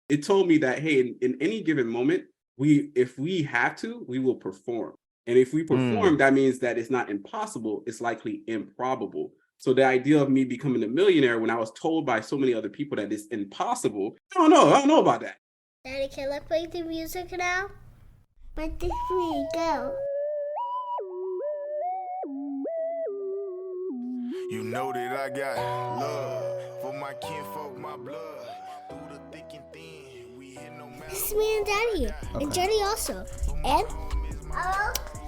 It told me that, hey, in any given moment, if we have to, we will perform. And if we perform, that means that it's not impossible, it's likely improbable. So the idea of me becoming a millionaire when I was told by so many other people that it's impossible, I don't know about that. Daddy, can I play the music now? Where did we go? You know that I got love for my kinfolk, my blood. Through the thick and thin, we hit no matter. This is me and Daddy here, and Jenny also. And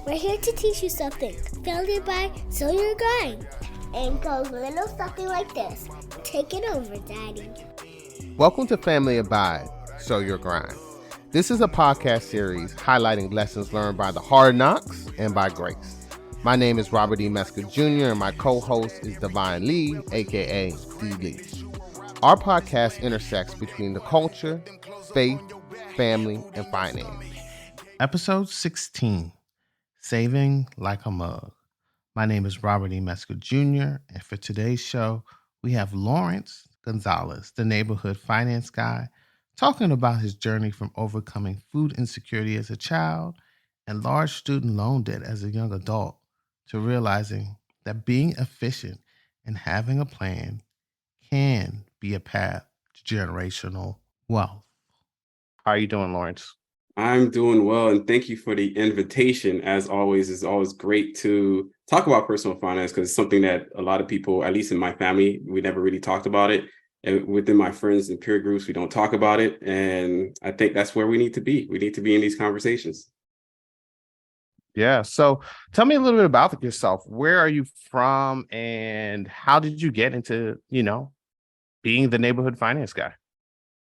we're here to teach you something, founded by So Your Grind. And goes a little something like this. Take it over, Daddy. Welcome to Family Abide, So Your Grind. This is a podcast series highlighting lessons learned by the hard knocks and by grace. My name is Robert E. Mesca Jr. and my co-host is Divine Lee, aka D. Lee. Our podcast intersects between the culture, faith, family, and finance. Episode 16, Saving Like a Mug. My name is Robert E. Mesca Jr. and for today's show, we have Lawrence Gonzalez, the neighborhood finance guy, talking about his journey from overcoming food insecurity as a child and large student loan debt as a young adult to realizing that being efficient and having a plan can be a path to generational wealth. How are you doing, Lawrence? I'm doing well, and thank you for the invitation. As always, it's always great to talk about personal finance because it's something that a lot of people, at least in my family, we never really talked about it. And within my friends and peer groups, we don't talk about it. And I think that's where we need to be. We need to be in these conversations. Yeah. So tell me a little bit about yourself. Where are you from and how did you get into, being the neighborhood finance guy?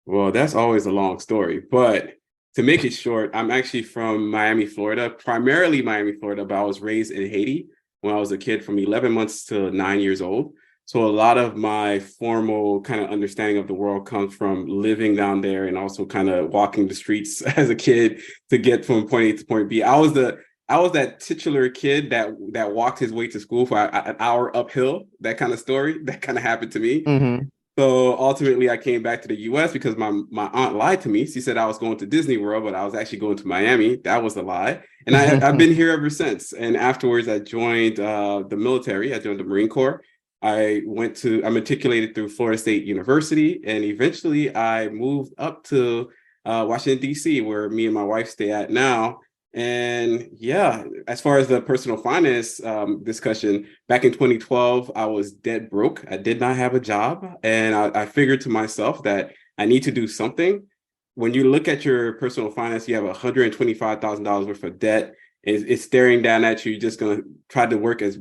Well, that's always a long story, but to make it short, I'm actually from Miami, Florida, primarily Miami, Florida, but I was raised in Haiti when I was a kid from 11 months to 9 years old. So a lot of my formal kind of understanding of the world comes from living down there and also kind of walking the streets as a kid to get from point A to point B. I was that titular kid that walked his way to school for an hour uphill, that kind of story. That kind of happened to me. Mm-hmm. So ultimately, I came back to the U.S. because my aunt lied to me. She said I was going to Disney World, but I was actually going to Miami. That was a lie. And I've been here ever since. And afterwards, I joined the military. I joined the Marine Corps. I matriculated through Florida State University. And eventually, I moved up to Washington, D.C., where me and my wife stay at now. And yeah, as far as the personal finance discussion, back in 2012, I was dead broke. I did not have a job. And I figured to myself that I need to do something. When you look at your personal finance, you have $125,000 worth of debt. It's staring down at you. You're just going to try to work as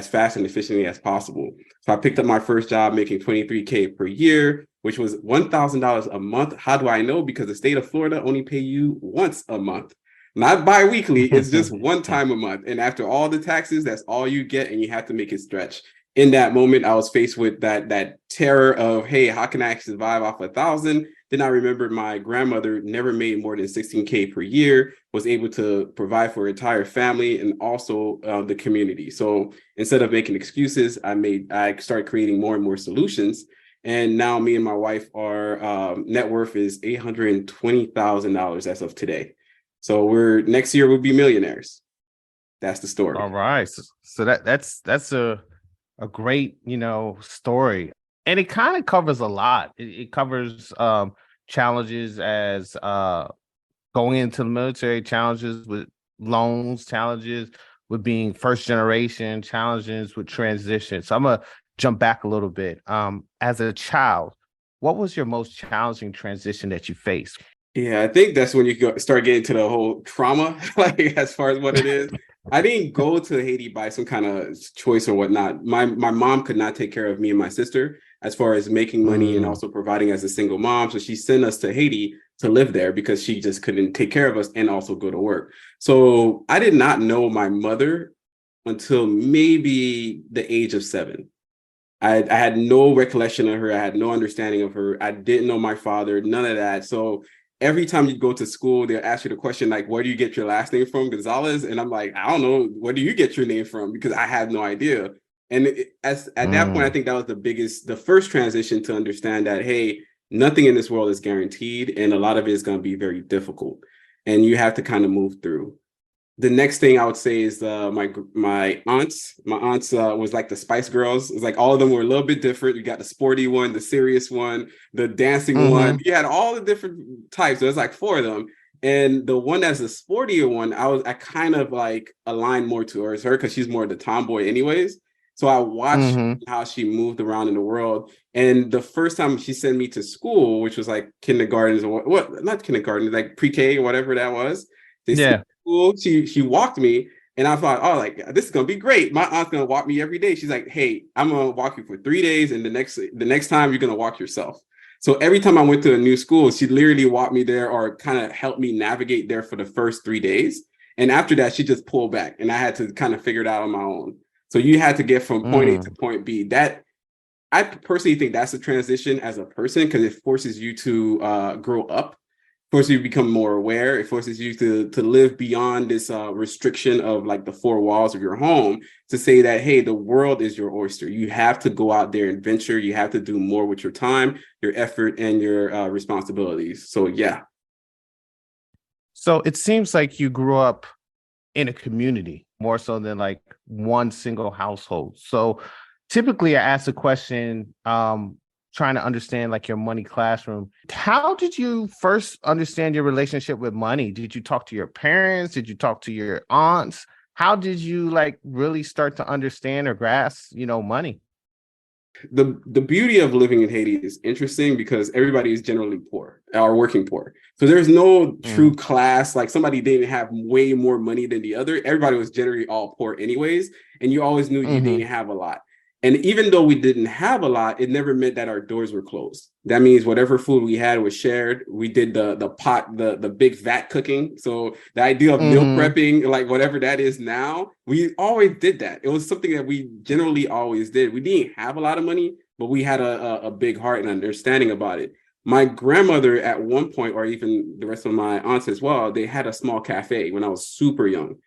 fast and efficiently as possible. So I picked up my first job making $23K per year, which was $1,000 a month. How do I know? Because the state of Florida only pay you once a month. Not bi-weekly, it's just one time a month. And after all the taxes, that's all you get, and you have to make it stretch. In that moment, I was faced with that terror of, hey, how can I actually survive off 1,000? Then I remembered my grandmother never made more than $16K per year, was able to provide for her entire family and also the community. So instead of making excuses, I started creating more and more solutions. And now me and my wife, our net worth is $820,000 as of today. So next year we'll be millionaires. That's the story. All right. So that's a great, story. And it kind of covers a lot. It covers challenges as going into the military, challenges with loans, challenges with being first generation, challenges with transition. So I'm going to jump back a little bit. As a child, what was your most challenging transition that you faced? Yeah, I think that's when you start getting to the whole trauma, like as far as what it is. I didn't go to Haiti by some kind of choice or whatnot. My mom could not take care of me and my sister as far as making money and also providing as a single mom. So she sent us to Haiti to live there because she just couldn't take care of us and also go to work. So I did not know my mother until maybe the age of 7. I had no recollection of her. I had no understanding of her. I didn't know my father, none of that. So every time you go to school, they'll ask you the question, like, where do you get your last name from, Gonzalez? And I'm like, I don't know. Where do you get your name from? Because I have no idea. And at that point, I think that was the first transition to understand that, hey, Nothing in this world is guaranteed, and a lot of it is going to be very difficult, and you have to kind of move through. The next thing I would say is my aunts. My aunts was like the Spice Girls. It's like all of them were a little bit different. You got the sporty one, the serious one, the dancing one. You had all the different types. There's like 4 of them. And the one that's the sportier one, I kind of like aligned more towards her because she's more the tomboy anyways. So I watched how she moved around in the world. And the first time she sent me to school, which was like kindergarten or what, not kindergarten, like pre-K or whatever that was. School, she walked me, and I thought, oh, like this is gonna be great. My aunt's gonna walk me every day. She's like, hey, I'm gonna walk you for 3 days, and the next time you're gonna walk yourself. So every time I went to a new school, she literally walked me there or kind of helped me navigate there for the first 3 days. And after that, she just pulled back, and I had to kind of figure it out on my own. So you had to get from point A to point B. That I personally think that's a transition as a person because it forces you to grow up. Forces you to become more aware. It forces you to live beyond this restriction of like the 4 walls of your home to say that, hey, the world is your oyster. You have to go out there and venture. You have to do more with your time, your effort, and your responsibilities. So, yeah. So it seems like you grew up in a community more so than like one single household. So typically I ask the question, trying to understand like your money classroom. How did you first understand your relationship with money? Did you talk to your parents? Did you talk to your aunts? How did you like really start to understand or grasp, money? The beauty of living in Haiti is interesting because everybody is generally poor or working poor. So there's no true class, like somebody didn't have way more money than the other. Everybody was generally all poor anyways. And you always knew you didn't have a lot. And even though we didn't have a lot, it never meant that our doors were closed. That means whatever food we had was shared. We did the pot, the big vat cooking. So the idea of meal prepping, like whatever that is now, we always did that. It was something that we generally always did. We didn't have a lot of money, but we had a big heart and understanding about it. My grandmother at one point, or even the rest of my aunts as well, they had a small cafe when I was super young.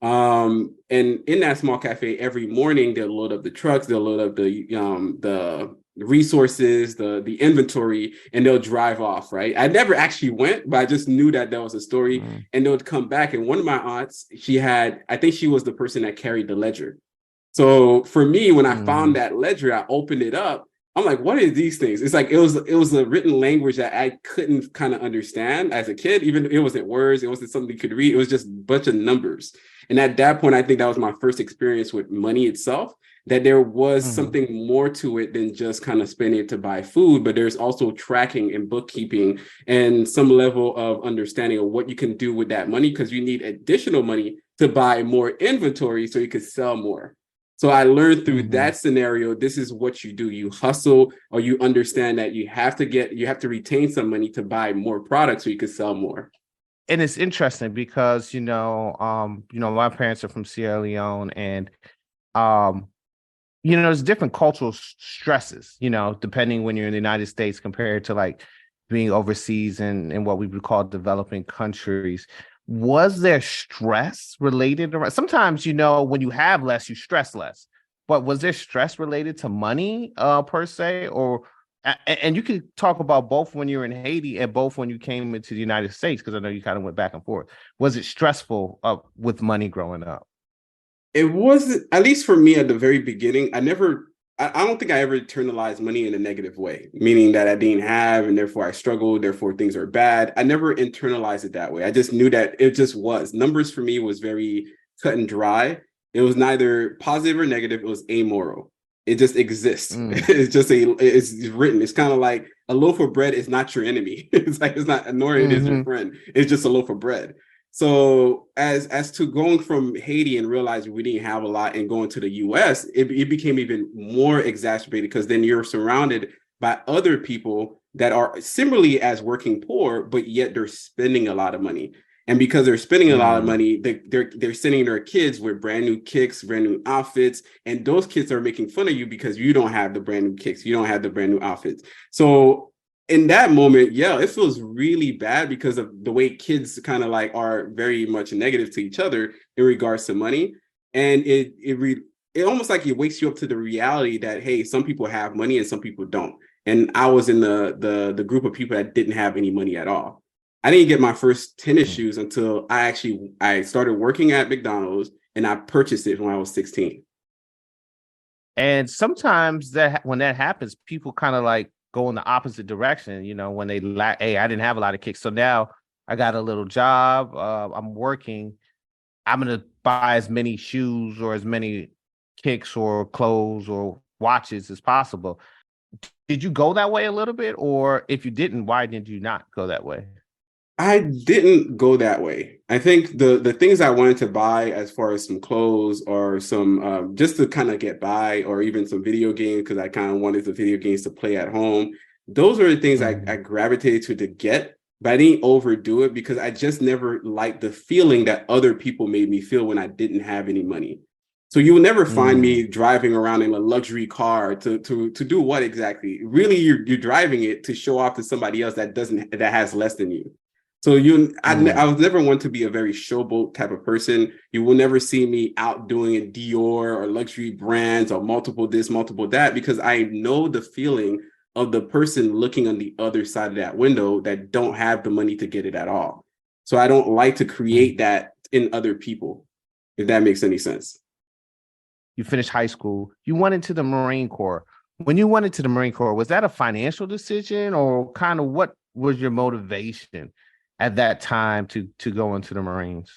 And in that small cafe, every morning they'll load up the trucks, they'll load up the resources, the inventory, and they'll drive off. Right. I never actually went, but I just knew that there was a story, and they would come back. And one of my aunts, I think she was the person that carried the ledger. So for me, when I found that ledger, I opened it up. I'm like, what are these things? It's like it was a written language that I couldn't kind of understand as a kid. Even it wasn't words, it wasn't something you could read. It was just a bunch of numbers. And at that point, I think that was my first experience with money itself, that there was something more to it than just kind of spending it to buy food, but there's also tracking and bookkeeping and some level of understanding of what you can do with that money, because you need additional money to buy more inventory so you could sell more. So I learned through that scenario, this is what you do. You hustle, or you understand that you have to retain some money to buy more products so you can sell more. And it's interesting because, my parents are from Sierra Leone, and, there's different cultural stresses, depending when you're in the United States compared to like being overseas in what we would call developing countries. Was there stress related around? Sometimes, when you have less, you stress less. But was there stress related to money per se? And you could talk about both when you were in Haiti and both when you came into the United States, because I know you kind of went back and forth. Was it stressful with money growing up? It wasn't, at least for me at the very beginning. I don't think I ever internalized money in a negative way, meaning that I didn't have and therefore I struggled, therefore things are bad. I never internalized it that way. I just knew that it just was. Numbers for me was very cut and dry. It was neither positive or negative. It was amoral. It just exists. It's written. It's kind of like a loaf of bread is not your enemy. It's not, nor it is your friend. It's just a loaf of bread. So as to going from Haiti and realizing we didn't have a lot and going to the US, it became even more exacerbated, because then you're surrounded by other people that are similarly as working poor, but yet they're spending a lot of money. And because they're spending a lot of money, they're sending their kids with brand new kicks, brand new outfits, and those kids are making fun of you because you don't have the brand new kicks, you don't have the brand new outfits. So in that moment, it feels really bad because of the way kids kind of like are very much negative to each other in regards to money. And it almost like it wakes you up to the reality that, hey, some people have money and some people don't. and I was in the group of people that didn't have any money at all. I didn't get my first tennis shoes until I started working at McDonald's, and I purchased it when I was 16. And sometimes when that happens, people kind of like go in the opposite direction, when they hey, I didn't have a lot of kicks. So now I got a little job. I'm working. I'm going to buy as many shoes or as many kicks or clothes or watches as possible. Did you go that way a little bit? Or if you didn't, why did you not go that way? I didn't go that way. I think the things I wanted to buy, as far as some clothes or some just to kind of get by, or even some video games, because I kind of wanted the video games to play at home. Those are the things I gravitated to get, but I didn't overdo it because I just never liked the feeling that other people made me feel when I didn't have any money. So you will never find me driving around in a luxury car to do what exactly? Really, you're driving it to show off to somebody else that has less than you. So I was never one to be a very showboat type of person. You will never see me out doing a Dior or luxury brands or multiple this, multiple that, because I know the feeling of the person looking on the other side of that window that don't have the money to get it at all. So I don't like to create that in other people, if that makes any sense. You finished high school. You went into the Marine Corps. When you went into the Marine Corps, was that a financial decision, or kind of what was your motivation at that time to go into the Marines?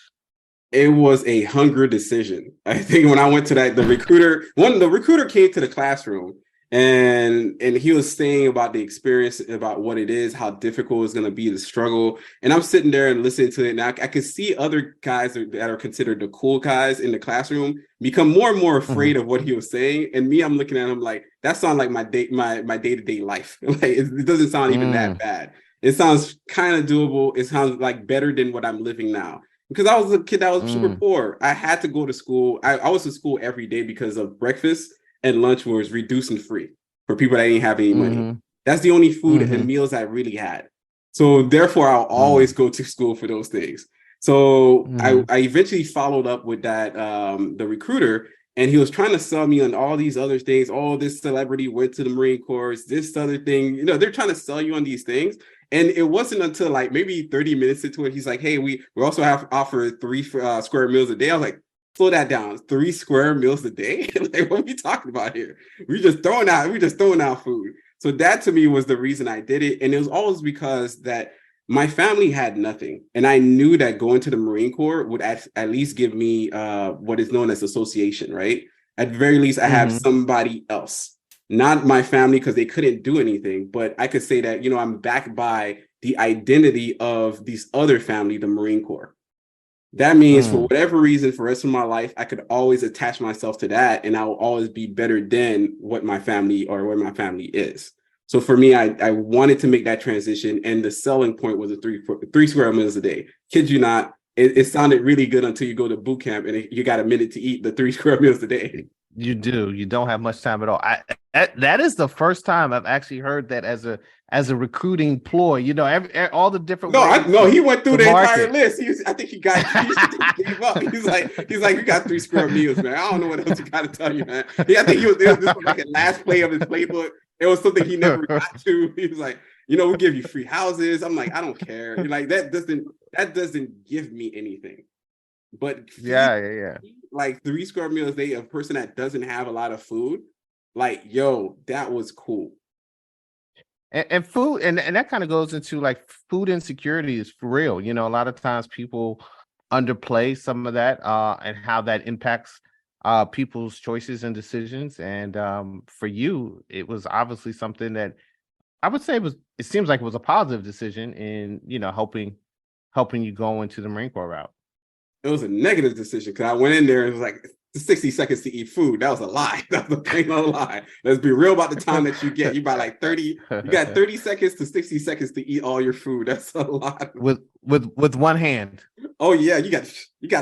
It was a hunger decision. I think when I went to the recruiter came to the classroom, and he was saying about the experience, about what it is, how difficult it's going to be, the struggle. And I'm sitting there and listening to it. And I could see other guys that are considered the cool guys in the classroom become more and more afraid of what he was saying. And me, I'm looking at him like, that sounds like my day-to-day life. Like it doesn't sound even that bad. It sounds kind of doable. It sounds like better than what I'm living now. Because I was a kid that was super poor. I had to go to school. I was to school every day because of breakfast and lunch was reduced and free for people that didn't have any money. That's the only food and meals I really had. So therefore, I'll always go to school for those things. So I eventually followed up with that, the recruiter, and he was trying to sell me on all these other things. Oh, this celebrity went to the Marine Corps, this other thing. They're trying to sell you on these things. And it wasn't until like maybe 30 minutes into it, he's like, hey, we also have offered 3 square meals a day. I was like, slow that down. 3 square meals a day? Like, what are we talking about here? We're just throwing out food. So that to me was the reason I did it. And it was always because that my family had nothing. And I knew that going to the Marine Corps would at least give me what is known as association, right? At the very least, I have somebody else. Not my family, because they couldn't do anything, but I could say that, I'm backed by the identity of these other family, the Marine Corps. That means for whatever reason, for the rest of my life, I could always attach myself to that, and I will always be better than what my family or where my family is. So for me, I wanted to make that transition, and the selling point was a 3 square meals a day. Kid you not, it sounded really good until you go to boot camp and you got a minute to eat the 3 square meals a day. You do. You don't have much time at all. That is the first time I've actually heard that as a recruiting ploy. All the different. No, he went through the entire list. I think he gave up. He's like, you got 3 square meals, man. I don't know what else you got to tell you, man. I think this was like a last play of his playbook. It was something he never got to. He was like, we'll give you free houses. I'm like, I don't care. You're like, that doesn't give me anything. But yeah. Like 3 square meals a day, a person that doesn't have a lot of food, like, yo, that was cool. And food, and that kind of goes into like food insecurity is for real. A lot of times people underplay some of that and how that impacts people's choices and decisions. And for you, it was obviously something that I would say it seems like it was a positive decision in, helping you go into the Marine Corps route. It was a negative decision because I went in there and it was like 60 seconds to eat food. That was a lie. That was a plain old lie. Let's be real about the time that you get. You got like 30 seconds to 60 seconds to eat all your food. That's a lot. With one hand. Oh yeah, you got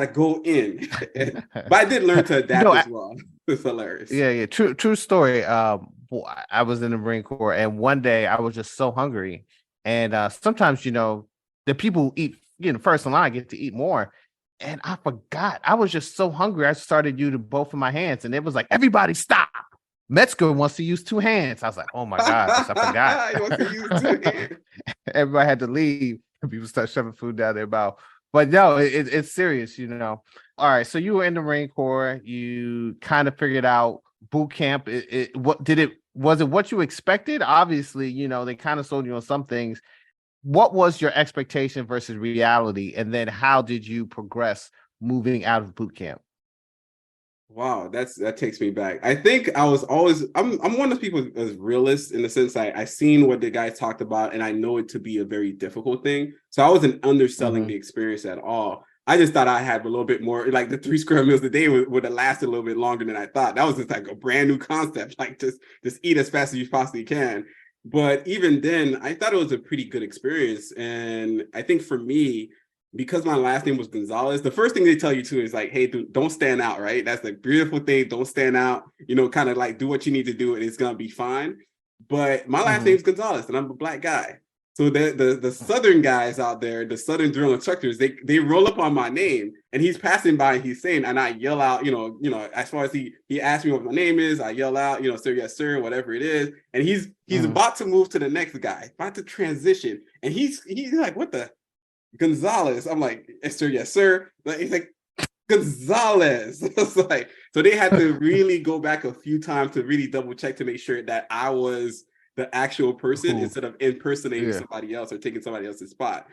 to go in. But I did learn to adapt as well. It's hilarious. Yeah. True story. I was in the Marine Corps, and one day I was just so hungry. And sometimes, the people eat, first in line get to eat more. And I forgot. I was just so hungry. I started using both of my hands, and it was like, everybody stop. Metzger wants to use two hands. I was like, oh my gosh, I forgot. He wants to use two hands. Everybody had to leave. People start shoving food down their mouth. But no, it's serious, you know. All right, so you were in the Marine Corps. You kind of figured out boot camp. Was it what you expected? Obviously, you know, they kind of sold you on some things. What was your expectation versus reality? And then how did you progress moving out of boot camp? Wow, that takes me back. I think I was always I'm one of those people as realist in the sense I seen what the guys talked about and I know it to be a very difficult thing. So I wasn't underselling the experience at all. I just thought I had a little bit more, like the 3 square meals a day would have lasted a little bit longer than I thought. That was just like a brand new concept, like just eat as fast as you possibly can. But even then, I thought it was a pretty good experience. And I think for me, because my last name was Gonzalez, the first thing they tell you too is like, hey, dude, don't stand out, right? That's the beautiful thing. Don't stand out, you know, kind of like do what you need to do and it's going to be fine. But my last name is Gonzalez and I'm a black guy. So the Southern guys out there, the Southern drill instructors, they roll up on my name and he's passing by and he's saying, and I yell out, you know, as far as he asked me what my name is, I yell out, you know, sir, yes, sir, whatever it is. And he's about to move to the next guy, about to transition. And he's like, what the Gonzalez? I'm like, yes, sir, yes, sir. But he's like, Gonzalez. It's like, so they had to really go back a few times to really double check to make sure that I was the actual person instead of impersonating somebody else or taking somebody else's spot.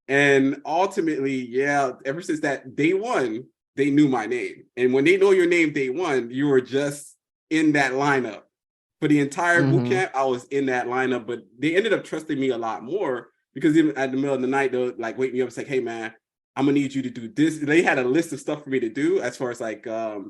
And ultimately, yeah, ever since that day one, they knew my name. And when they know your name day one, you were just in that lineup. For the entire boot camp, I was in that lineup, but they ended up trusting me a lot more because even at the middle of the night, they'll like wake me up and say, hey man, I'm gonna need you to do this. They had a list of stuff for me to do as far as like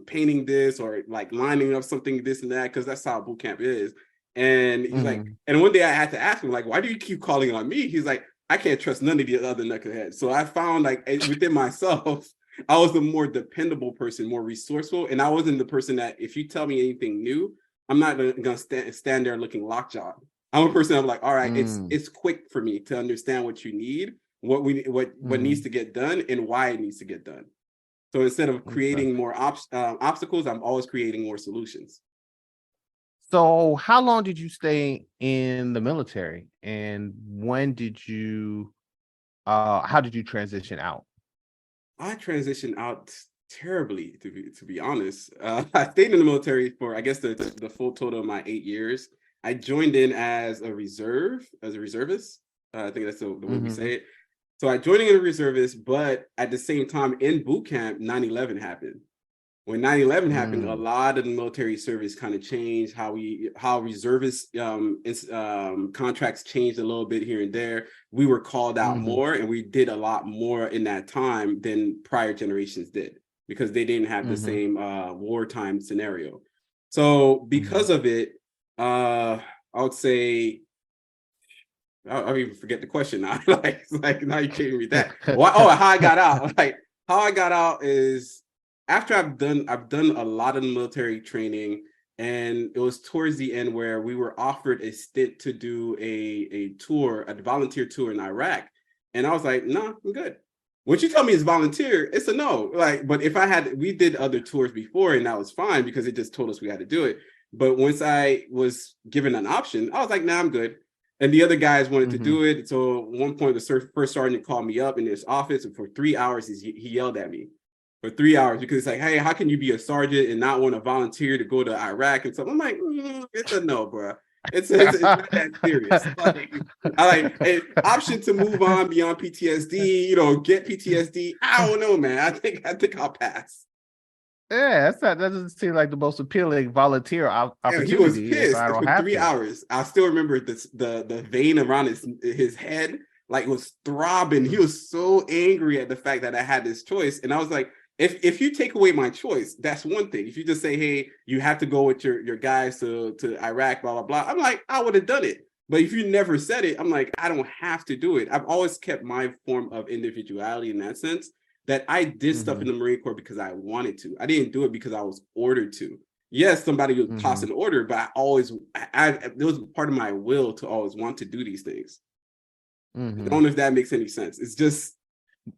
painting this or like lining up something, this and that, because that's how boot camp is. And he's like, and one day I had to ask him, like, why do you keep calling on me? He's like, I can't trust none of the other knuckleheads. So I found like within myself, I was the more dependable person, more resourceful. And I wasn't the person that if you tell me anything new, I'm not gonna stand there looking lockjaw. I'm a person I'm like, all right, it's quick for me to understand what you need, what needs to get done and why it needs to get done. So instead of creating more obstacles, I'm always creating more solutions. So how long did you stay in the military and when did you how did you transition out? I transitioned out terribly, to be honest. I stayed in the military for I guess the full total of my 8 years. I joined in as a reservist. I think that's the way we say it. So I joined in a reservist, but at the same time in boot camp, 9/11 happened. When 9/11 happened, a lot of the military service kind of changed how reservist contracts changed a little bit here and there. We were called out more and we did a lot more in that time than prior generations did because they didn't have the same wartime scenario. So because of it, I would say, I'll even forget the question now. like now you can't read that. How I got out. Like how I got out is after I've done a lot of military training, and it was towards the end where we were offered a stint to do a tour, a volunteer tour in Iraq. And I was like, no, I'm good. Once you tell me it's volunteer, it's a no. Like, but if we did other tours before and that was fine because it just told us we had to do it. But once I was given an option, I was like, nah, I'm good. And the other guys wanted to do it. So at one point, the first sergeant called me up in his office and for 3 hours, he yelled at me. For 3 hours because it's like, hey, how can you be a sergeant and not want to volunteer to go to Iraq and stuff? I'm like, it's a no, bro. It's not that serious. An option to move on beyond PTSD, get PTSD. I don't know, man. I think I'll pass. Yeah, that doesn't seem like the most appealing volunteer opportunity. He was pissed for 3 hours. I still remember the vein around his head like was throbbing. He was so angry at the fact that I had this choice, and I was like, if you take away my choice, that's one thing. If you just say, hey, you have to go with your guys to Iraq, blah, blah, blah. I'm like, I would have done it. But if you never said it, I'm like, I don't have to do it. I've always kept my form of individuality in that sense, that I did stuff in the Marine Corps because I wanted to. I didn't do it because I was ordered to. Yes, somebody would toss an order, but it was part of my will to always want to do these things. I don't know if that makes any sense. It's just...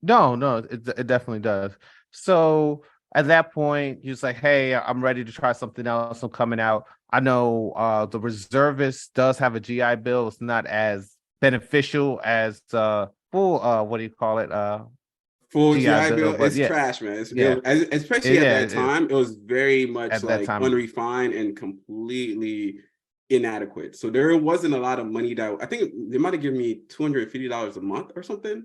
No, it definitely does. So at that point, you're just like, hey, I'm ready to try something else. I'm coming out. I know the reservist does have a GI Bill. It's not as beneficial as full what do you call it? Full GI GI Bill, Bill, but it's yeah, trash, man. yeah, Especially at yeah, that it is. time, it was very much At that like time. unrefined and completely inadequate. So there wasn't a lot of money that I think they might have given me $250 a month or something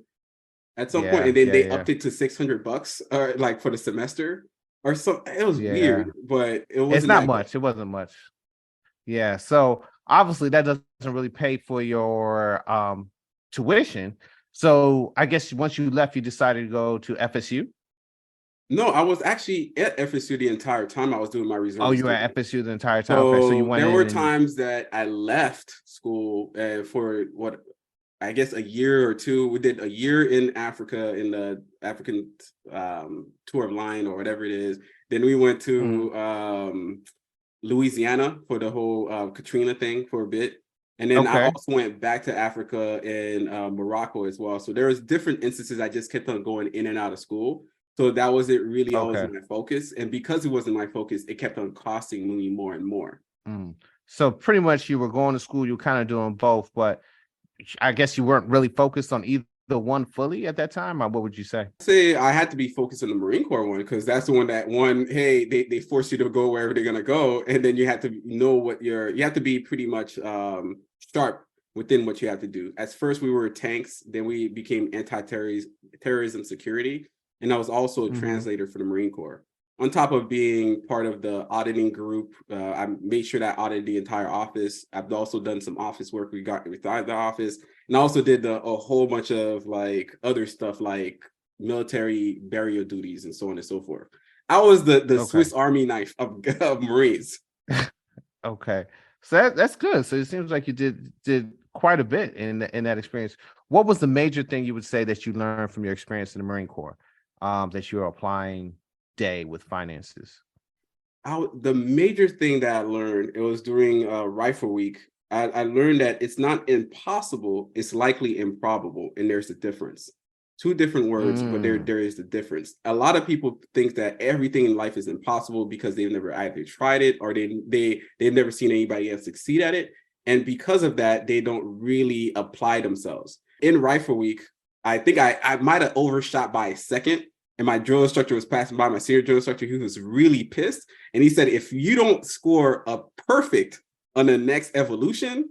at some point, Yeah, and then yeah, they yeah, upped it to $600 or like for the semester or so. It was yeah. weird, but it It's wasn't not that good. much. It wasn't much. Yeah. So obviously that doesn't really pay for your tuition. So I guess once you left, you decided to go to FSU. No, I was actually at FSU the entire time I was doing my Oh, you reservist were duty. at FSU the entire time. Okay, so you So went there in were and times that I left school for what I guess a year or two. We did a year in Africa in the African tour of line or whatever it is. Then we went Mhm. to Louisiana for the whole Katrina thing for a bit. And then I Okay, also went back to Africa and Morocco as well. So there was different instances I just kept on going in and out of school. So that wasn't really always okay. my focus. And because it wasn't my focus, it kept on costing me more and more. Mm. So pretty much you were going to school, you were kind of doing both, but I guess you weren't really focused on either one fully at that time, or what would you say? Say I had to be focused on the Marine Corps one because that's the one that hey, they force you to go wherever they're gonna go, and then you have to know what you have to be pretty much sharp within what you have to do. At first we were tanks, then we became anti-terrorism security, and I was also a Hmm. translator for the Marine Corps. On top of being part of the auditing group, I made sure that I audited the entire office. I've also done some office work within the office. And I also did a whole bunch of like other stuff like military burial duties and so on and so forth. I was the Okay. Swiss Army knife of Marines. Okay. So that's good. So it seems like you did quite a bit in that experience. What was the major thing you would say that you learned from your experience in the Marine Corps, that you're applying day with finances? The major thing that I learned, it was during Rifle Week. I learned that it's not impossible, it's likely improbable, and there's a difference. Two different words, but Mm, there is the difference. A lot of people think that everything in life is impossible because they've never either tried it or they've never seen anybody else succeed at it, and because of that, they don't really apply themselves. In Rifle Week, I think I might have overshot by a second, and my drill instructor was passing by. My senior drill instructor, who was really pissed, and he said, if you don't score a perfect on the next evolution,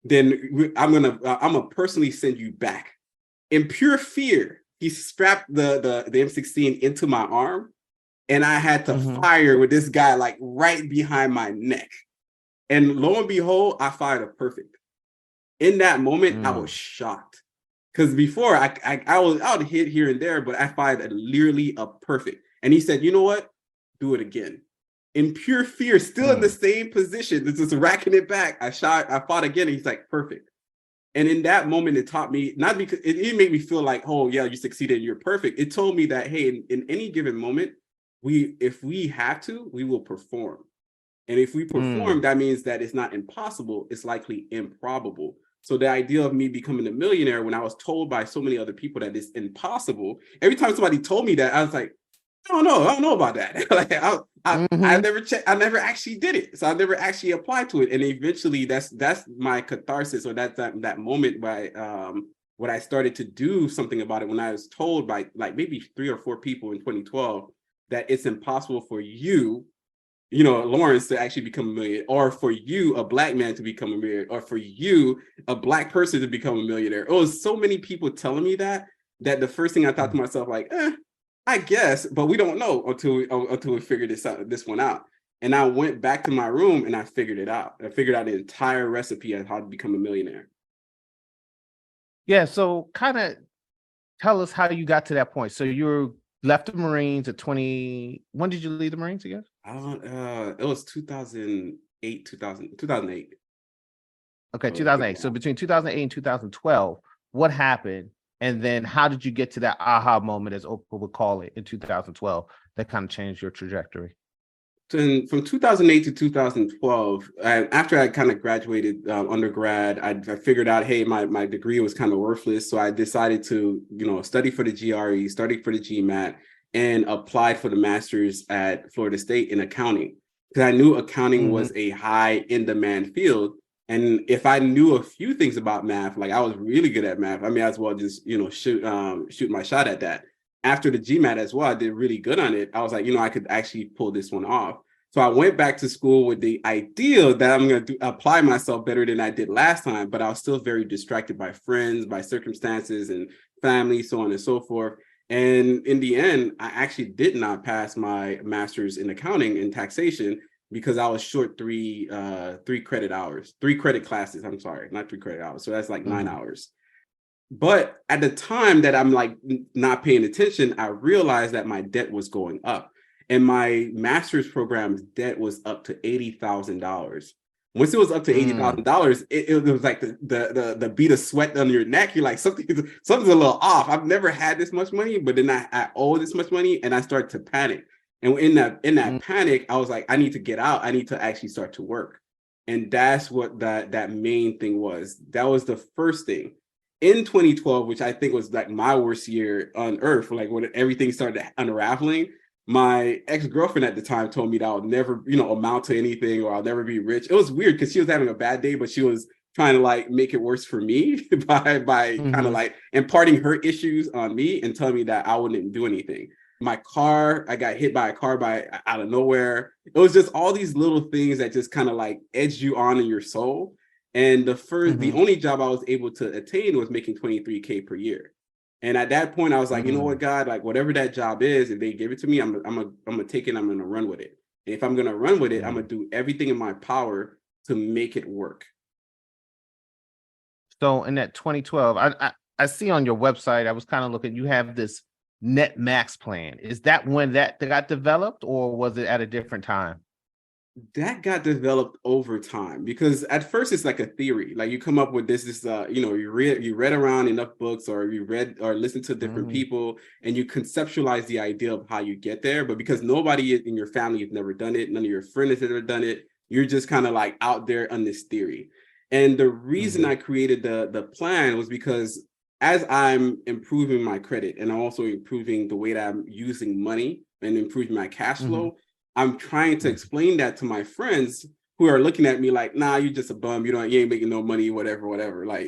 then I'm gonna personally send you back. In pure fear, he strapped the M16 into my arm, and I had to hmm. fire with this guy like right behind my neck. And lo and behold, I fired a perfect. In that moment, I was Mm, shocked because before I would hit here and there, but I fired literally a perfect. And he said, "You know what? Do it again." In pure fear, still in the mm, same position, just racking it back. I fought again. And he's like, perfect. And in that moment, it taught me, not because it made me feel like, oh yeah, you succeeded, you're perfect. It told me that, hey, in any given moment, if we have to, we will perform. And if we perform, mm, that means that it's not impossible, it's likely improbable. So the idea of me becoming a millionaire, when I was told by so many other people that it's impossible, every time somebody told me that, I was like, I don't know about that. Like I hmm. never checked, I never actually did it. So I never actually applied to it. And eventually that's my catharsis, or that's that moment by when I started to do something about it, when I was told by like maybe 3 or 4 people in 2012 that it's impossible for you, Lawrence, to actually become a millionaire, or for you, a black man to become a millionaire, or for you, a black person to become a millionaire. It was so many people telling me that the first thing I thought to myself, like, I guess, but we don't know until we figure this one out. And I went back to my room and I figured it out. I figured out the entire recipe on how to become a millionaire. Yeah. So kind of tell us how you got to that point. So you left the Marines at 20. When did you leave the Marines again? I don't. It was 2008, 2008. Okay, So it's been a 2008. So while. between 2008 and 2012, what happened? And then how did you get to that aha moment, as Oprah would call it, in 2012, that kind of changed your trajectory? From 2008 to 2012, after I kind of graduated undergrad, I figured out, hey, my degree was kind of worthless. So I decided to, study for the GRE, study for the GMAT. and applied for the master's at Florida State in accounting, because I knew accounting was a high in demand field. And if I knew a few things about math, like I was really good at math, I mean, as well just, shoot my shot at that. After the GMAT as well, I did really good on it. I was like, I could actually pull this one off. So I went back to school with the idea that I'm going to apply myself better than I did last time, but I was still very distracted by friends, by circumstances and family, so on and so forth. And in the end, I actually did not pass my master's in accounting and taxation because I was short three credit classes. I'm sorry, not 3 credit hours. So that's like 9 hours. But at the time that I'm like not paying attention, I realized that my debt was going up. And my master's program's debt was up to $80,000. Once it was up to $80,000, it was like the beat of sweat on your neck. You're like, something's a little off. I've never had this much money, but then I owe this much money, and I started to panic. And in that panic, I was like, I need to get out. I need to actually start to work. And that's what that main thing was. That was the first thing. In 2012, which I think was like my worst year on earth, like when everything started unraveling, my ex-girlfriend at the time told me that I would never, amount to anything, or I'll never be rich. It was weird because she was having a bad day, but she was trying to like make it worse for me by kind of like imparting her issues on me and telling me that I wouldn't do anything. My car, I got hit by a car out of nowhere. It was just all these little things that just kind of like edge you on in your soul. And the only job I was able to attain was making $23K per year. And at that point, I was like, you know what, God, like whatever that job is, if they give it to me, I'm gonna take it. I'm gonna run with it. And if I'm gonna run with it, I'm gonna do everything in my power to make it work. So in that 2012, I see on your website, I was kind of looking, you have this net max plan. Is that when that got developed, or was it at a different time? That got developed over time, because at first it's like a theory. Like you come up with this, you read around enough books, or you read or listened to different people, and you conceptualize the idea of how you get there. But because nobody in your family has never done it, none of your friends have ever done it, you're just kind of like out there on this theory. And the reason I created the plan was because as I'm improving my credit, and I'm also improving the way that I'm using money and improving my cash flow, I'm trying to explain that to my friends who are looking at me like, nah, you're just a bum. You ain't making no money, whatever. Like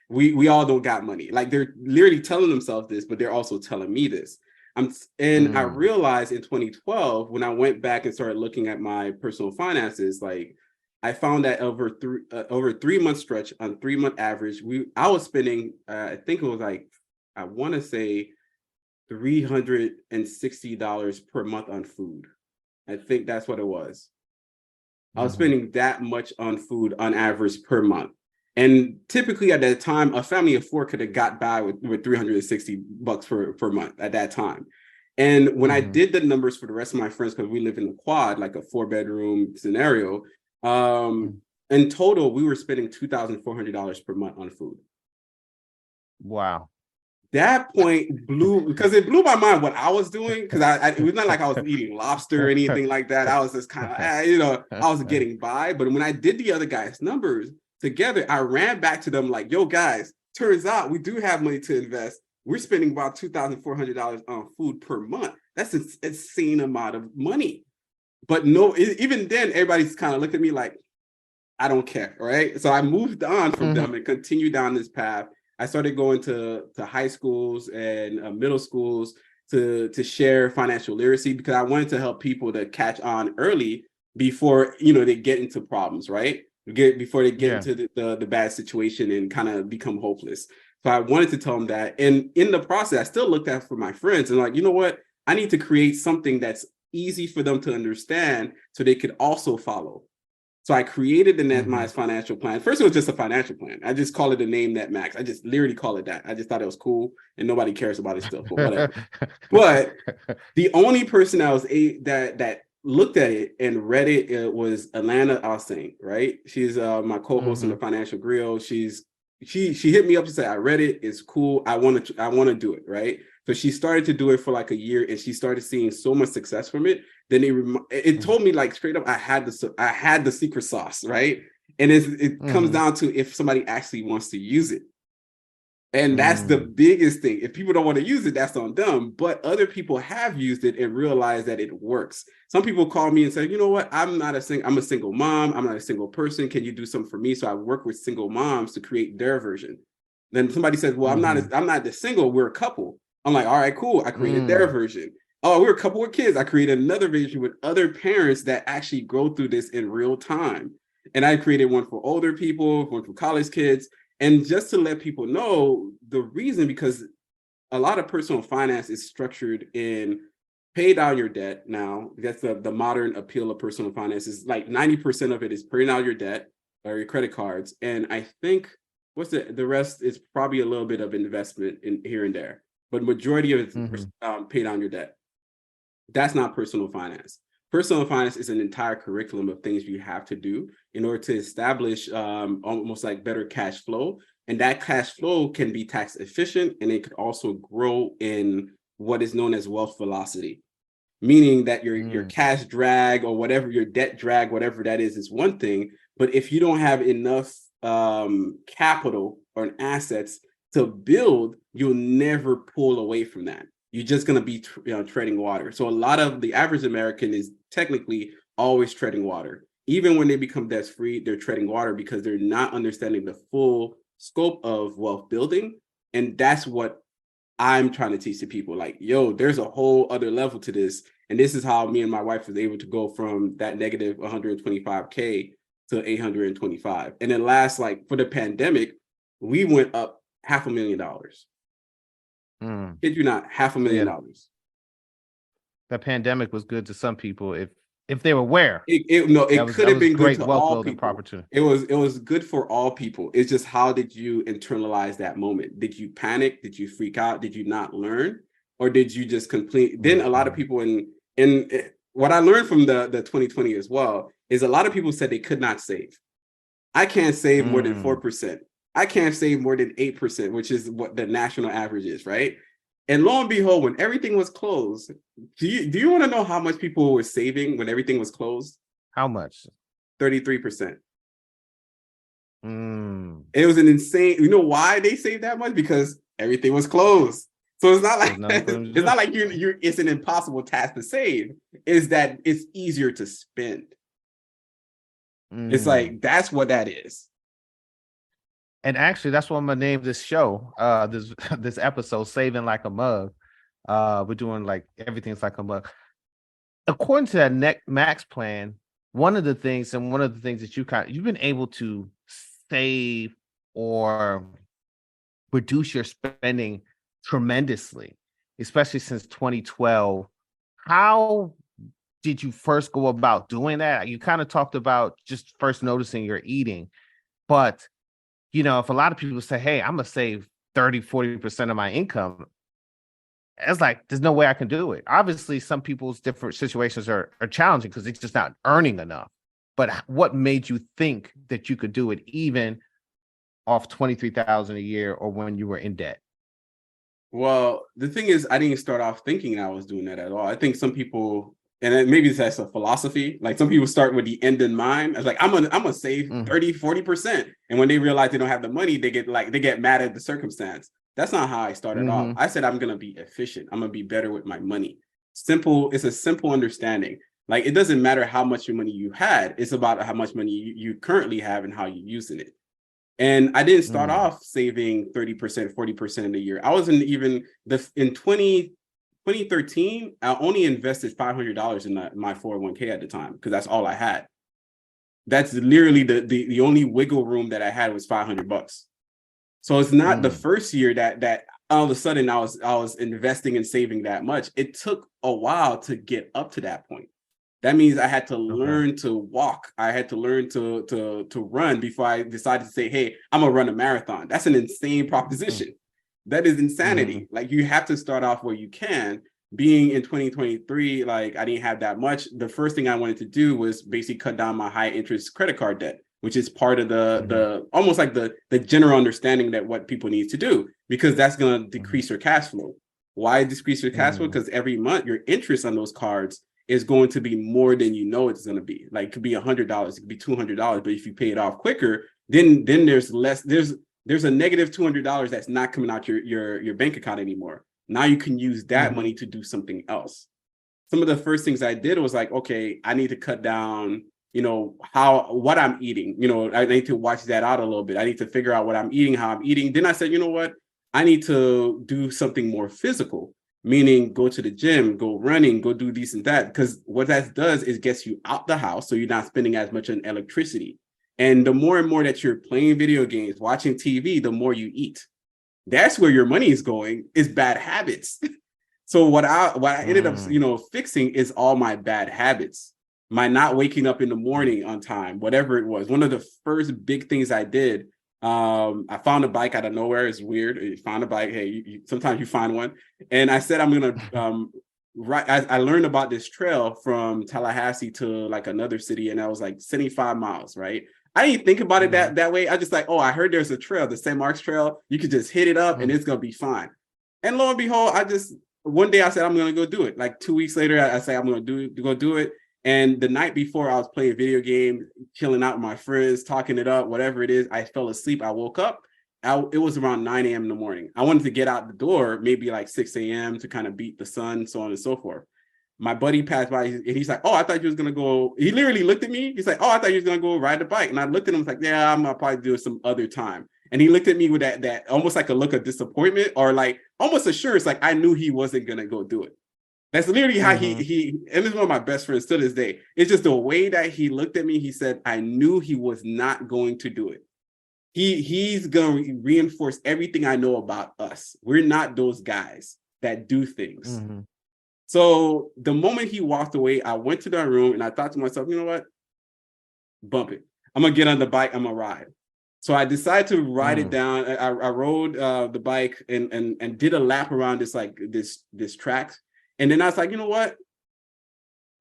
we all don't got money. Like they're literally telling themselves this, but they're also telling me this. I realized in 2012, when I went back and started looking at my personal finances, like I found that over a 3-month stretch, on 3-month average, I was spending, I think it was like, I want to say $360 per month on food. I think that's what it was. I was spending that much on food on average per month. And typically at that time, a family of 4 could have got by with $360 per month at that time. And when I did the numbers for the rest of my friends, because we live in a quad, like a 4-bedroom scenario, in total, we were spending $2,400 per month on food. Wow. That point it blew my mind what I was doing, because it was not like I was eating lobster or anything like that. I was just kind of, I was getting by. But when I did the other guys' numbers together, I ran back to them like, yo, guys, turns out we do have money to invest. We're spending about $2,400 on food per month. That's an insane amount of money. But no, even then, everybody's kind of looked at me like, I don't care, right? So I moved on from them and continued down this path. I started going to high schools and middle schools to share financial literacy, because I wanted to help people to catch on early before they get into problems, right? Before they get into the bad situation and kind of become hopeless. So I wanted to tell them that. And in the process, I still looked at for my friends and like, you know what? I need to create something that's easy for them to understand so they could also follow. So I created the NetMax financial plan. First, it was just a financial plan. I just call it the name NetMax. I just literally call it that. I just thought it was cool, and nobody cares about it still, but whatever. But the only person that looked at it and read it was Alana Alsing, right? She's my co-host on the Financial Griot. She hit me up to say, I read it. It's cool. I want to do it, right? So she started to do it for like a year, and she started seeing so much success from it. Then it told me like straight up, I had the secret sauce, right? And it comes down to if somebody actually wants to use it. And that's the biggest thing. If people don't want to use it, that's on them. But other people have used it and realized that it works. Some people call me and say, you know what? I'm a single mom. I'm not a single person. Can you do something for me? So I work with single moms to create their version. Then somebody says, well, I'm not the single. We're a couple. I'm like, all right, cool. I created their version. Oh, we're a couple of kids. I created another version with other parents that actually go through this in real time. And I created one for older people, one for college kids. And just to let people know the reason, because a lot of personal finance is structured in pay down your debt. Now, that's the modern appeal of personal finance is like 90% of it is paying down your debt or your credit cards. And I think the rest is probably a little bit of investment in here and there. But majority of it is pay down your debt. That's not personal finance. Personal finance is an entire curriculum of things you have to do in order to establish almost like better cash flow. And that cash flow can be tax efficient, and it could also grow in what is known as wealth velocity, meaning that your cash drag or whatever, your debt drag, whatever that is one thing. But if you don't have enough capital or assets to build, you'll never pull away from that. You're just going to be treading water. So a lot of the average American is technically always treading water. Even when they become debt free, they're treading water because they're not understanding the full scope of wealth building. And that's what I'm trying to teach the people. Like, yo, there's a whole other level to this. And this is how me and my wife was able to go from that negative 125K to 825. And then last, like for the pandemic, we went up $500,000. Kid you not, $500,000. The pandemic was good to some people if they were aware. It could have been good to all people. Opportunity. It was good for all people. It's just, how did you internalize that moment? Did you panic? Did you freak out? Did you not learn? Or did you just complete? Then a lot of people in what I learned from the 2020 as well is a lot of people said they could not save. I can't save more than 4%. I can't save more than 8%, which is what the national average is, right? And lo and behold, when everything was closed, do you want to know how much people were saving when everything was closed? How much? 33%. It was an insane. You know why they saved that much? Because everything was closed. So it's not like it's not like it's an impossible task to save. It's that it's easier to spend. It's like, that's what that is. And actually, that's what I'm gonna name this show. This episode, "Saving Like a Mug." We're doing like everything's like a mug. According to that Max plan, one of the things that you've been able to save or reduce your spending tremendously, especially since 2012. How did you first go about doing that? You kind of talked about just first noticing your eating, but if a lot of people say, hey, I'm going to save 30-40% of my income, it's like, there's no way I can do it. Obviously, some people's different situations are challenging because it's just not earning enough. But what made you think that you could do it even off $23,000 a year or when you were in debt? Well, the thing is, I didn't start off thinking I was doing that at all. I think some people, and maybe that's a philosophy, like some people start with the end in mind. I was like, I'm gonna save 30-40%. And when they realize they don't have the money, they get mad at the circumstance. That's not how I started off. I said, I'm gonna be efficient. I'm gonna be better with my money. Simple. It's a simple understanding. Like, it doesn't matter how much money you had. It's about how much money you currently have and how you're using it. And I didn't start off saving 30%, 40% in a year. I wasn't even in 2013, I only invested $500 in my 401k at the time because that's all I had. That's literally the only wiggle room that I had was $500. So it's not the first year that all of a sudden I was investing and saving that much. It took a while to get up to that point. That means I had to learn to walk. I had to learn to run before I decided to say, hey, I'm gonna run a marathon. That's an insane proposition. That is insanity. Like, you have to start off where you can. Being in 2023, like, I didn't have that much. The first thing I wanted to do was basically cut down my high interest credit card debt, which is part of the almost like the general understanding that what people need to do, because that's going to decrease your cash flow. Why decrease your cash flow? Because every month your interest on those cards is going to be more than you know it's going to be. Like, it could be $100, it could be $200, but if you pay it off quicker, then there's less. there's a negative $200 that's not coming out your bank account anymore. Now you can use that money to do something else. Some of the first things I did was like, okay, I need to cut down, what I'm eating. I need to watch that out a little bit. I need to figure out what I'm eating, how I'm eating. Then I said, you know what? I need to do something more physical, meaning go to the gym, go running, go do this and that. Because what that does is gets you out the house, so you're not spending as much on electricity. And the more and more that you're playing video games, watching TV, the more you eat. That's where your money is going, is bad habits. So what I ended up, fixing is all my bad habits. My not waking up in the morning on time, whatever it was. One of the first big things I did, I found a bike out of nowhere. It's weird. You found a bike. Hey, sometimes you find one. And I said, I'm going to, I learned about this trail from Tallahassee to like another city. And I was like 75 miles, right? I didn't think about it that way. I just like, I heard there's a trail, the St. Mark's Trail. You could just hit it up and it's going to be fine. And lo and behold, one day I said, I'm going to go do it. Like 2 weeks later, I said, I'm going to go do it. And the night before, I was playing video games, chilling out with my friends, talking it up, whatever it is. I fell asleep. I woke up. It was around 9 a.m. in the morning. I wanted to get out the door, maybe like 6 a.m. to kind of beat the sun, so on and so forth. My buddy passed by and he's like, I thought you was going to go. He literally looked at me. He's like, I thought you was going to go ride the bike. And I looked at him like, yeah, I'm going to probably do it some other time. And he looked at me with that almost like a look of disappointment or like almost assurance, like I knew he wasn't going to go do it. That's literally how he and it's one of my best friends to this day. It's just the way that he looked at me. He said, I knew he was not going to do it. He's going to reinforce everything I know about us. We're not those guys that do things. So the moment he walked away, I went to that room and I thought to myself, you know what? Bump it. I'm going to get on the bike. I'm going to ride. So I decided to ride it down. I rode the bike and did a lap around this track. And then I was like, you know what?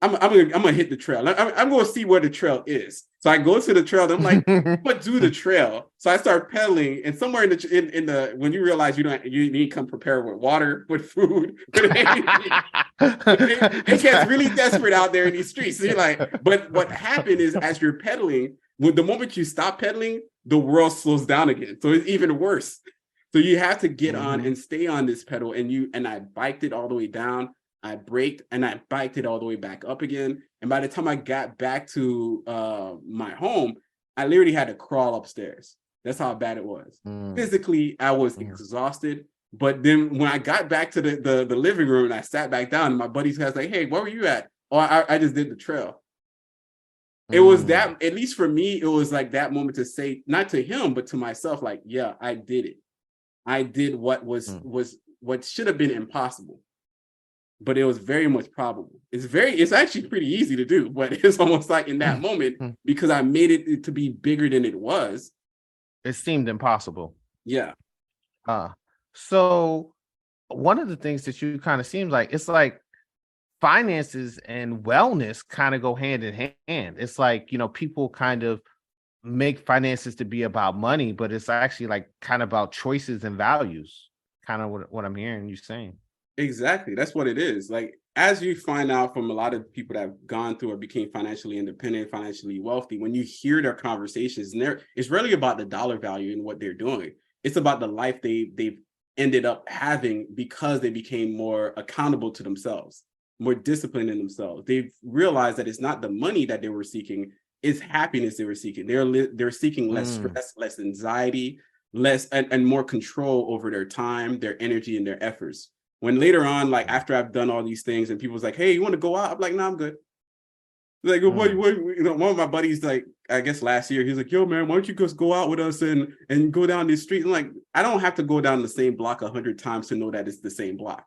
I'm gonna hit the trail. I'm gonna see where the trail is. So I go to the trail. And I'm like, I'm gonna do the trail. So I start pedaling, and somewhere in the when you realize you need to come prepared with water, with food, with anything. It gets really desperate out there in these streets. So you're like, but what happened is as you're pedaling, the moment you stop pedaling, the world slows down again. So it's even worse. So you have to get on and stay on this pedal. And I biked it all the way down. I braked and I biked it all the way back up again. And by the time I got back to my home, I literally had to crawl upstairs. That's how bad it was. Physically, I was exhausted. But then when I got back to the living room and I sat back down, and my buddy's was like, hey, where were you at? Oh, I just did the trail. It was that, at least for me, it was like that moment to say, not to him, but to myself, like, yeah, I did it. I did what was what should have been impossible. But it was very much probable. It's actually pretty easy to do, but it's almost like in that moment, because I made it to be bigger than it was. It seemed impossible. Yeah. So one of the things that you kind of seems like, it's like finances and wellness kind of go hand in hand. It's like, people kind of make finances to be about money, but it's actually like kind of about choices and values, kind of what I'm hearing you saying. Exactly. That's what it is. Like, as you find out from a lot of people that have gone through or became financially independent, financially wealthy, when you hear their conversations, it's really about the dollar value in what they're doing. It's about the life they've ended up having because they became more accountable to themselves, more disciplined in themselves. They've realized that it's not the money that they were seeking, it's happiness they were seeking. They're seeking less stress, less anxiety, less and more control over their time, their energy, and their efforts. When later on, like after I've done all these things and people's like, hey, you want to go out? I'm like, no, I'm good. Like, what, one of my buddies, like, I guess last year, he's like, yo, man, why don't you just go out with us and go down this street? I'm like, I don't have to go down the same block 100 times to know that it's the same block.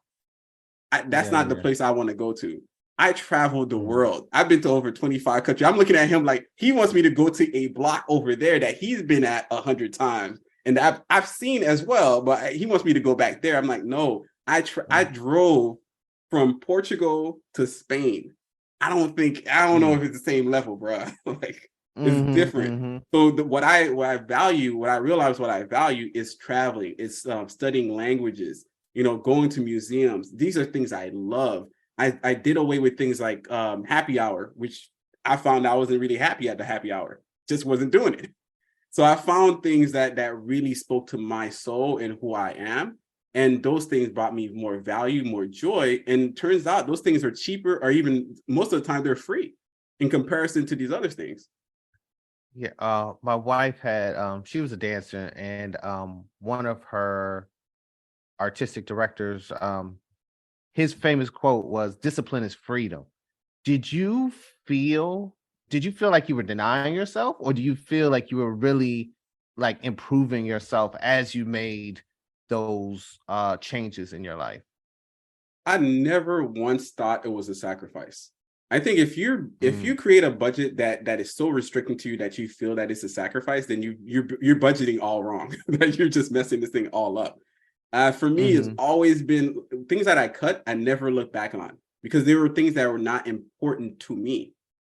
That's not the place I want to go to. I traveled the world. I've been to over 25 countries. I'm looking at him like he wants me to go to a block over there that he's been at 100 times. And I've seen as well, but he wants me to go back there. I'm like, no. I drove from Portugal to Spain. I don't know if it's the same level, bro. Like it's different. So what I value is traveling. It's studying languages, going to museums. These are things I love. I did away with things like happy hour, which I found I wasn't really happy at the happy hour. Just wasn't doing it. So I found things that really spoke to my soul and who I am. And those things brought me more value, more joy. And turns out those things are cheaper, or even most of the time they're free in comparison to these other things. Yeah, my wife had she was a dancer, and one of her artistic directors, his famous quote was, "Discipline is freedom." Did you feel did you feel like you were denying yourself, or do you feel like you were really like improving yourself as you made those changes in your life? I never once thought it was a sacrifice. I think if you create a budget that is so restricting to you that you feel that it's a sacrifice, then you're budgeting all wrong. That you're just messing this thing all up. For me, it's always been things that I cut. I never look back on because there were things that were not important to me.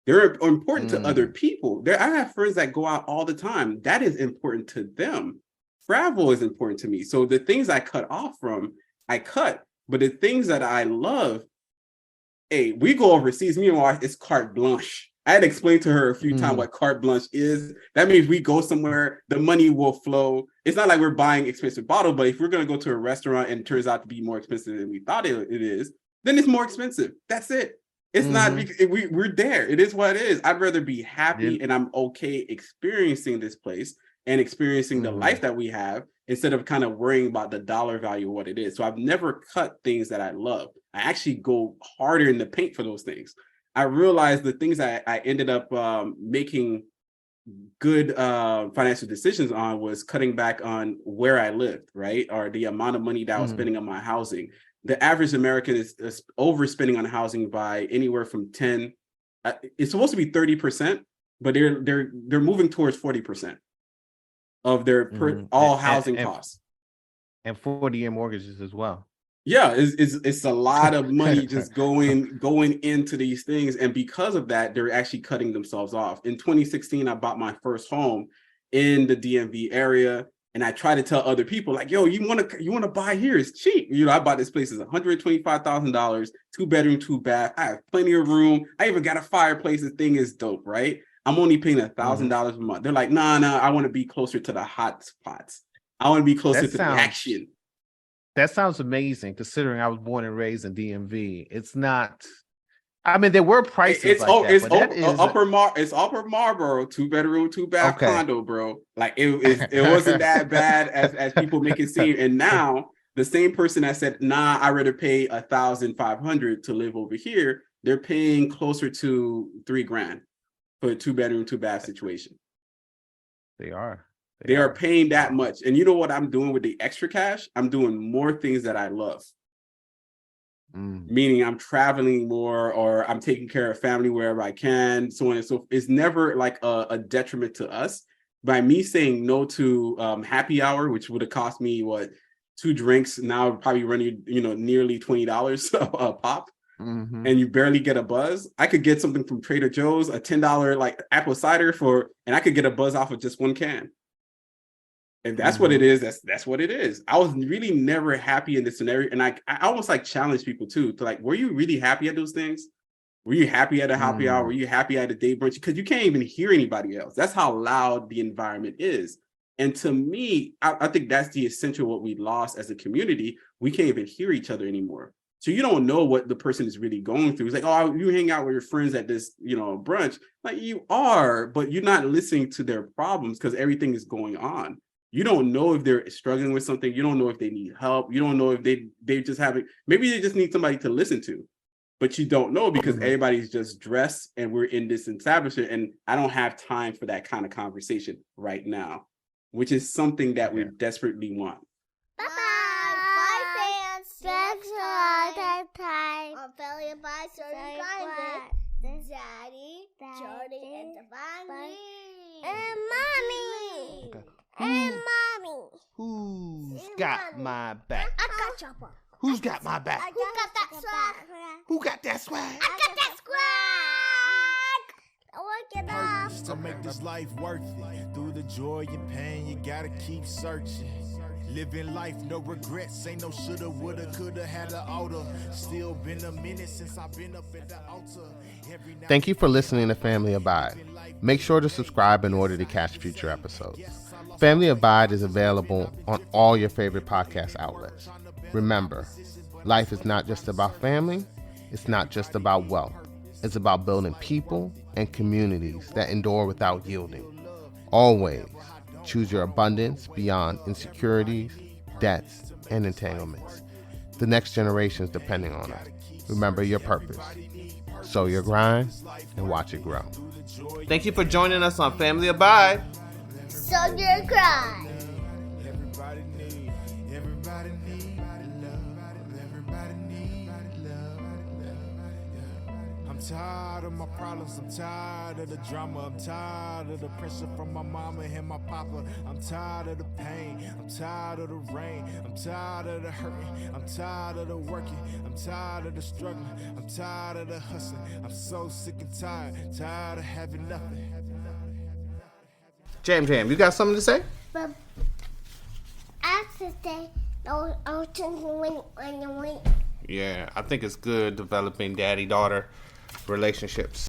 They're important to other people. I have friends that go out all the time. That is important to them. Travel is important to me. So the things I cut off from, I cut. But the things that I love, hey, we go overseas. Me and my wife, it's carte blanche. I had explained to her a few times what carte blanche is. That means we go somewhere, the money will flow. It's not like we're buying expensive bottle, but if we're going to go to a restaurant and it turns out to be more expensive than we thought it is, then it's more expensive. That's it. It's not, we're there. It is what it is. I'd rather be happy and I'm okay experiencing this place and experiencing the life that we have instead of kind of worrying about the dollar value of what it is. So I've never cut things that I love. I actually go harder in the paint for those things. I realized the things I ended up making good financial decisions on was cutting back on where I lived, right? Or the amount of money that I was spending on my housing. The average American is overspending on housing by anywhere from 10. It's supposed to be 30%, but they're moving towards 40% of their housing costs. And 40-year mortgages as well. Yeah, it's a lot of money just going into these things. And because of that, they're actually cutting themselves off. In 2016, I bought my first home in the DMV area. And I try to tell other people, like, yo, you want to buy here? It's cheap. You know, I bought this place. It's $125,000, 2-bedroom, 2-bath. I have plenty of room. I even got a fireplace. The thing is dope, right? I'm only paying $1,000 a month. They're like, nah, I want to be closer to the hot spots. I want to be closer to the action. That sounds amazing, considering I was born and raised in DMV. It's not. I mean, there were prices it's Upper Marlboro, 2-bedroom, 2-bath condo, bro. Like it wasn't that bad as people make it seem. And now the same person that said, nah, I'd rather pay $1,500 to live over here, they're paying closer to $3,000 for a 2-bedroom, 2-bath situation. They are paying that much. And you know what I'm doing with the extra cash? I'm doing more things that I love. Meaning I'm traveling more, or I'm taking care of family wherever I can, so on and so forth. It's never like a detriment to us. By me saying no to happy hour, which would have cost me 2 drinks, now probably running nearly $20 a pop, and you barely get a buzz. I could get something from Trader Joe's, a $10 like apple cider and I could get a buzz off of just 1 can. If that's what it is, that's what it is. I was really never happy in this scenario. And I almost like challenge people too, to like, were you really happy at those things? Were you happy at a happy hour? Were you happy at a day brunch? Because you can't even hear anybody else. That's how loud the environment is. And to me, I think that's the essential what we lost as a community. We can't even hear each other anymore. So you don't know what the person is really going through. It's like, oh, you hang out with your friends at this, brunch. Like you are, but you're not listening to their problems because everything is going on. You don't know if they're struggling with something. You don't know if they need help. You don't know if they just maybe they just need somebody to listen to, but you don't know because everybody's just dressed and we're in this establishment and I don't have time for that kind of conversation right now, which is something that we desperately want. Bye. Bye, fans. Thanks for all the time. I'm Belly by Daddy, Jody, and Devani. And Mommy. Okay. And Mommy. Who's got my back? I got your back. Who's got my back? Who got that swag? Who got that swag? I got that swag. Work it off. To make this life worth it, through the joy and pain, you gotta keep searching. Living life, no regrets. Ain't no shoulda, woulda, coulda, had an order. Still been a minute since I've been up at the altar. Thank you for listening to Family Abide. Make sure to subscribe in order to catch future episodes. Family Abide is available on all your favorite podcast outlets. Remember, life is not just about family. It's not just about wealth. It's about building people and communities that endure without yielding. Always choose your abundance beyond insecurities, debts, and entanglements. The next generation is depending on us. Remember your purpose. Sow your grind and watch it grow. Thank you for joining us on Family Abide. So your grind. Everybody need love. Everybody need love. I'm tired of my problems. I'm tired of the drama. I'm tired of the pressure from my mama and my papa. I'm tired of the pain. I'm tired of the rain. I'm tired of the hurting. I'm tired of the working. I'm tired of the struggling. I'm tired of the hustling. I'm so sick and tired of having nothing. Jam, you got something to say? But I have to say, no, I was thinking when. Yeah, I think it's good developing daddy-daughter relationships.